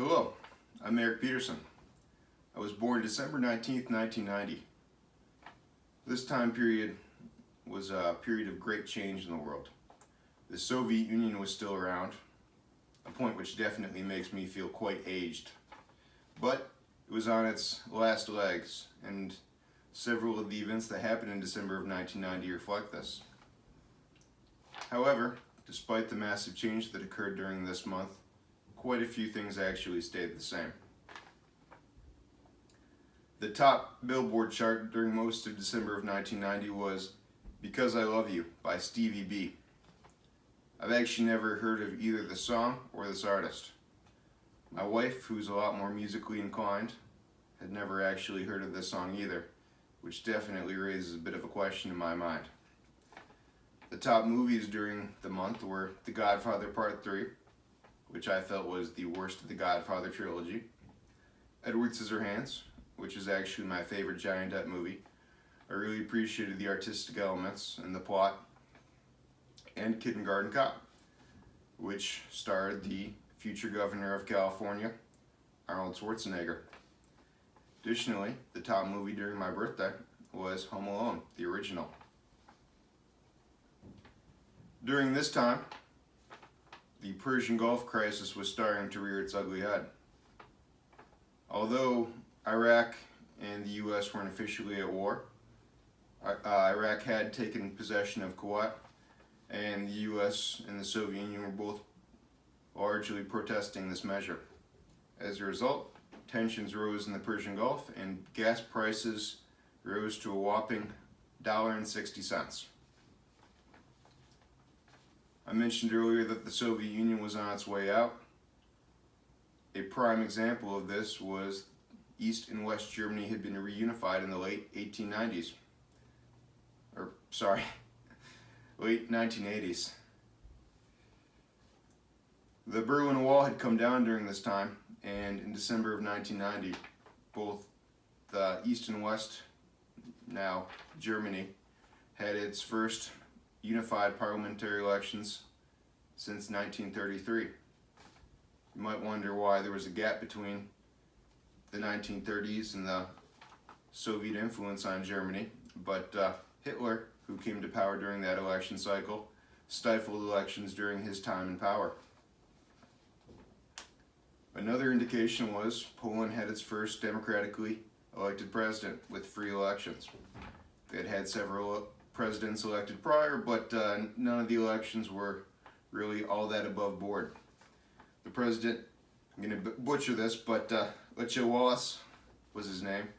Hello, I'm Eric Peterson. I was born December 19th, 1990. This time period was a period of great change in the world. The Soviet Union was still around, a point which definitely makes me feel quite aged. But it was on its last legs, and several of the events that happened in December of 1990 reflect this. However, despite the massive change that occurred during this month, quite a few things actually stayed the same. The top Billboard chart during most of December of 1990 was Because I Love You by Stevie B. I've actually never heard of either the song or this artist. My wife, who's a lot more musically inclined, had never actually heard of this song either, which definitely raises a bit of a question in my mind. The top movies during the month were The Godfather Part 3, which I felt was the worst of the Godfather trilogy, Edward Scissorhands, which is actually my favorite Johnny Depp movie. I really appreciated the artistic elements and the plot, and Kindergarten Cop, which starred the future governor of California, Arnold Schwarzenegger. Additionally, the top movie during my birthday was Home Alone, the original. During this time, the Persian Gulf crisis was starting to rear its ugly head. Although Iraq and the U.S. weren't officially at war, Iraq had taken possession of Kuwait, and the U.S. and the Soviet Union were both largely protesting this measure. As a result, tensions rose in the Persian Gulf, and gas prices rose to a whopping $1.60. I mentioned earlier that the Soviet Union was on its way out. A prime example of this was East and West Germany had been reunified in the late 1890s. Late 1980s. The Berlin Wall had come down during this time, and in December of 1990, both the East and West, now Germany, had its first unified parliamentary elections since 1933. You might wonder why there was a gap between the 1930s and the Soviet influence on Germany, but Hitler, who came to power during that election cycle, stifled elections during his time in power. Another indication was Poland had its first democratically elected president with free elections. They had had several presidents elected prior, but none of the elections were really all that above board. The president, I'm going to butcher this, but Lech Walesa was his name.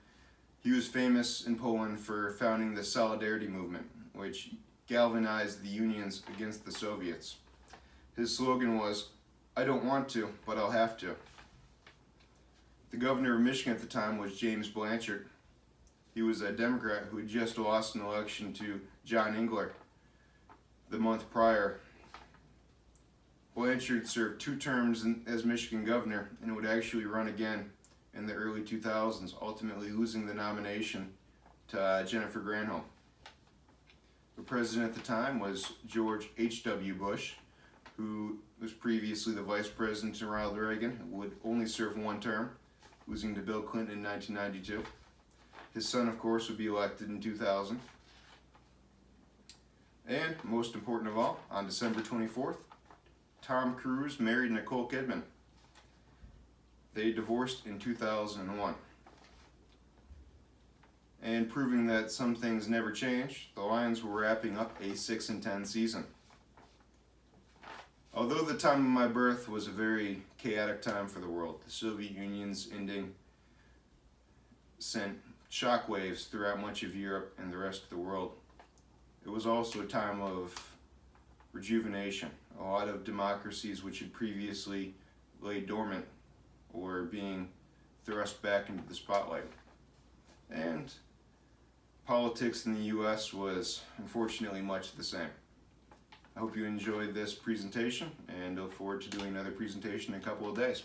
He was famous in Poland for founding the Solidarity movement, which galvanized the unions against the Soviets. His slogan was, "I don't want to, but I'll have to." The governor of Michigan at the time was James Blanchard. He was a Democrat who had just lost an election to John Engler the month prior. Blanchard served 2 terms as Michigan governor and would actually run again in the early 2000s, ultimately losing the nomination to Jennifer Granholm. The president at the time was George H.W. Bush, who was previously the vice president to Ronald Reagan and would only serve 1 term, losing to Bill Clinton in 1992. His son, of course, would be elected in 2000. And, most important of all, on December 24th, Tom Cruise married Nicole Kidman. They divorced in 2001. And proving that some things never change, the Lions were wrapping up a 6-10 season. Although the time of my birth was a very chaotic time for the world, the Soviet Union's ending sent shockwaves throughout much of Europe and the rest of the world. It was also a time of rejuvenation. A lot of democracies which had previously laid dormant were being thrust back into the spotlight. And politics in the U.S. was unfortunately much the same. I hope you enjoyed this presentation and look forward to doing another presentation in a couple of days.